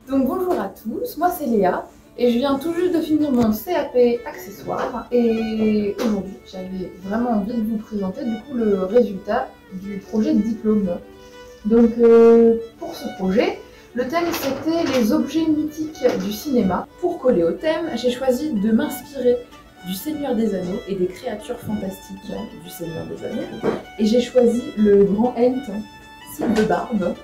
Donc bonjour à tous, moi c'est Léa et je viens tout juste de finir mon CAP accessoires et aujourd'hui j'avais vraiment envie de vous présenter du coup le résultat du projet de diplôme. Donc pour ce projet, le thème c'était les objets mythiques du cinéma. Pour coller au thème, j'ai choisi de m'inspirer du Seigneur des Anneaux et des créatures fantastiques du Seigneur des Anneaux et j'ai choisi le grand Ent, Cid de Barbe.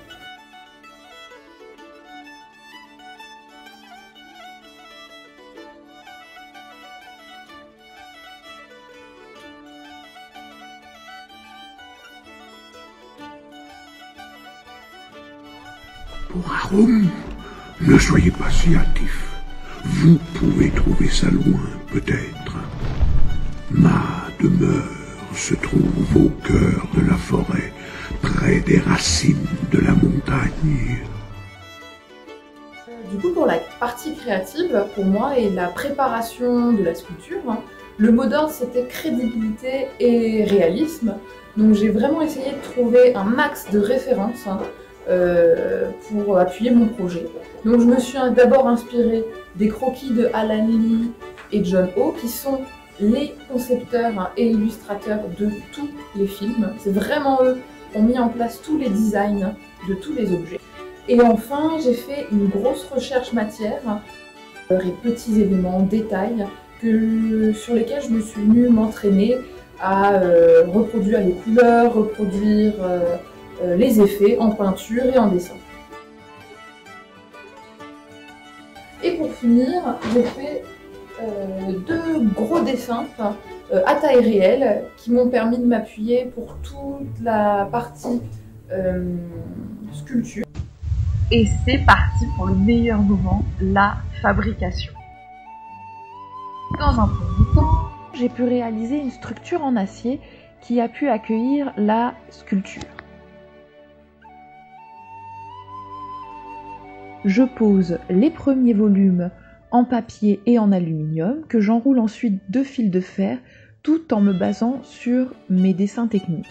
Pour Arum, ne soyez pas si hâtif. Vous pouvez trouver ça loin, peut-être. Ma demeure se trouve au cœur de la forêt, près des racines de la montagne. Du coup, pour la partie créative, pour moi, et la préparation de la sculpture, le mot d'ordre c'était crédibilité et réalisme. Donc j'ai vraiment essayé de trouver un max de références pour appuyer mon projet. Donc je me suis d'abord inspirée des croquis de Alan Lee et John Ho, qui sont les concepteurs et illustrateurs de tous les films. C'est vraiment eux qui ont mis en place tous les designs de tous les objets. Et enfin, j'ai fait une grosse recherche matière, et petits éléments, détails, sur lesquels je me suis venue m'entraîner à reproduire les couleurs, reproduire les effets en peinture et en dessin. Et pour finir, j'ai fait deux gros dessins à taille réelle qui m'ont permis de m'appuyer pour toute la partie sculpture. Et c'est parti pour le meilleur moment, la fabrication. Dans un premier temps, j'ai pu réaliser une structure en acier qui a pu accueillir la sculpture. Je pose les premiers volumes en papier et en aluminium que j'enroule ensuite de fil de fer tout en me basant sur mes dessins techniques.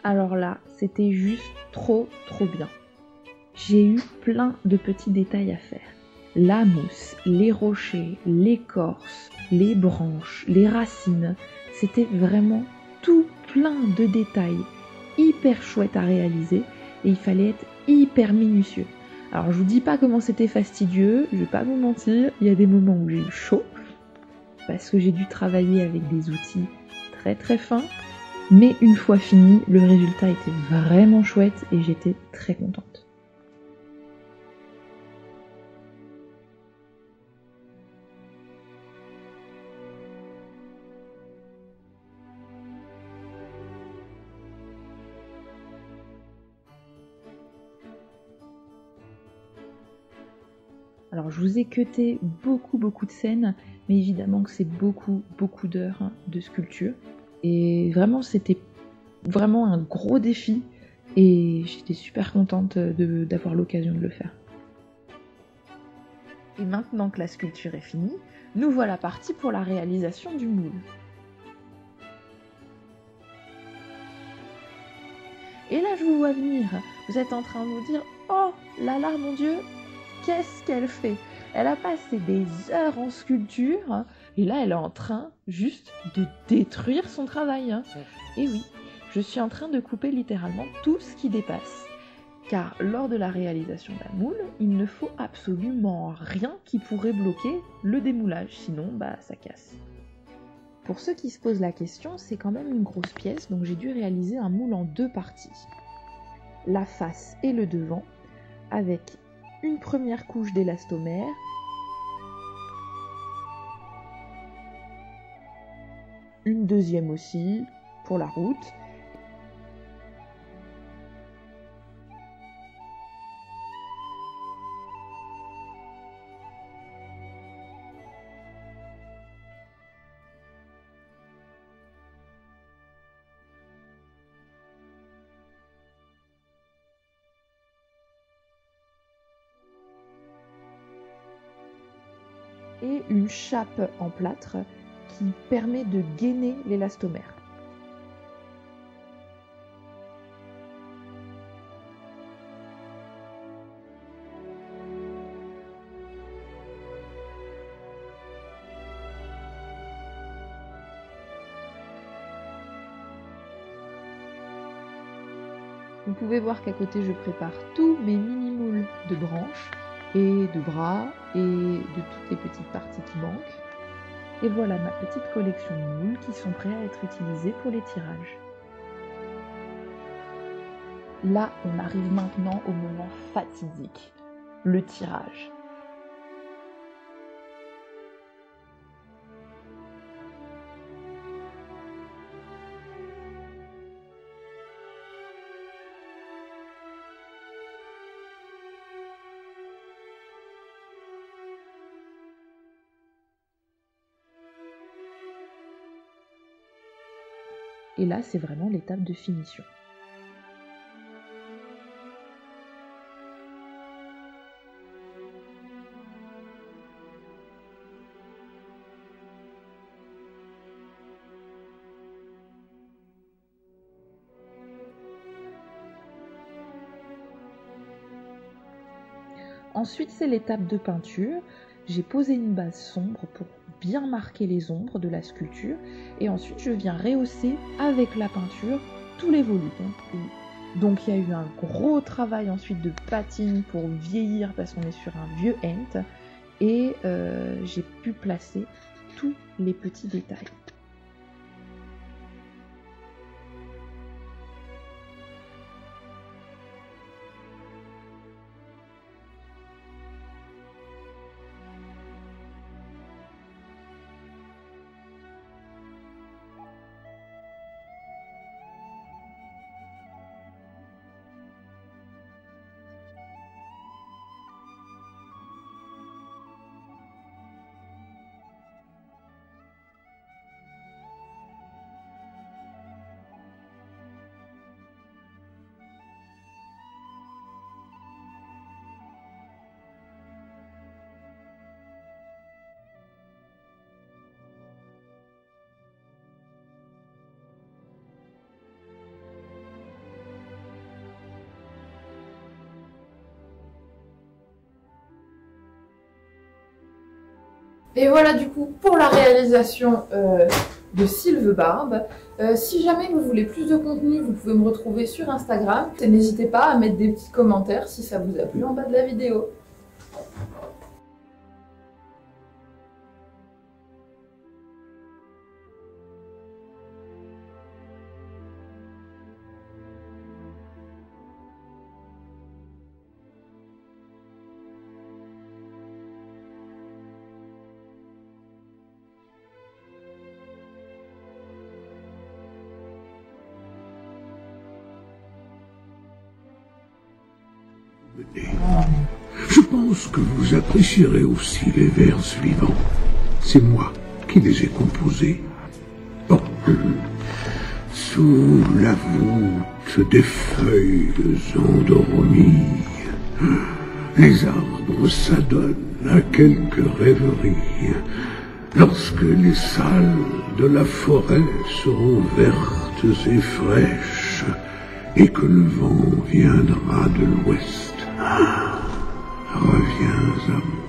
Alors là, c'était juste trop bien. J'ai eu plein de petits détails à faire. La mousse, les rochers, l'écorce, les branches, les racines. C'était vraiment tout plein de détails hyper chouettes à réaliser et il fallait être hyper minutieux. Alors je vous dis pas comment c'était fastidieux, je vais pas vous mentir, il y a des moments où j'ai eu chaud parce que j'ai dû travailler avec des outils très fins. Mais une fois fini, le résultat était vraiment chouette et j'étais très contente. Alors je vous ai cuté beaucoup de scènes, mais évidemment que c'est beaucoup d'heures de sculpture. Et vraiment c'était vraiment un gros défi et j'étais super contente d'avoir l'occasion de le faire. Et maintenant que la sculpture est finie, nous voilà partis pour la réalisation du moule. Et là je vous vois venir, vous êtes en train de vous dire « Oh là là mon Dieu !» Qu'est-ce qu'elle fait? Elle a passé des heures en sculpture et là elle est en train juste de détruire son travail. Et oui, je suis en train de couper littéralement tout ce qui dépasse. Car lors de la réalisation d'un moule, il ne faut absolument rien qui pourrait bloquer le démoulage, sinon ça casse. Pour ceux qui se posent la question, c'est quand même une grosse pièce, donc j'ai dû réaliser un moule en deux parties. La face et le devant, avec une première couche d'élastomère, une deuxième aussi pour la route, et une chape en plâtre qui permet de gainer l'élastomère. Vous pouvez voir qu'à côté je prépare tous mes mini-moules de branches et de bras et de toutes les petites parties qui manquent. Et voilà ma petite collection de moules qui sont prêts à être utilisés pour les tirages. Là, on arrive maintenant au moment fatidique, le tirage. Et là, c'est vraiment l'étape de finition. Ensuite, c'est l'étape de peinture. J'ai posé une base sombre pour bien marquer les ombres de la sculpture et ensuite je viens rehausser avec la peinture tous les volumes. Donc il y a eu un gros travail ensuite de patine pour vieillir parce qu'on est sur un vieux Ent et j'ai pu placer tous les petits détails. Et voilà du coup pour la réalisation de Sylve Barbe. Si jamais vous voulez plus de contenu, vous pouvez me retrouver sur Instagram. Et n'hésitez pas à mettre des petits commentaires si ça vous a plu en bas de la vidéo. Je pense que vous apprécierez aussi les vers suivants. C'est moi qui les ai composés. Bon. Sous la voûte des feuilles endormies, les arbres s'adonnent à quelques rêveries. Lorsque les salles de la forêt seront vertes et fraîches, et que le vent viendra de l'ouest, reviens à moi.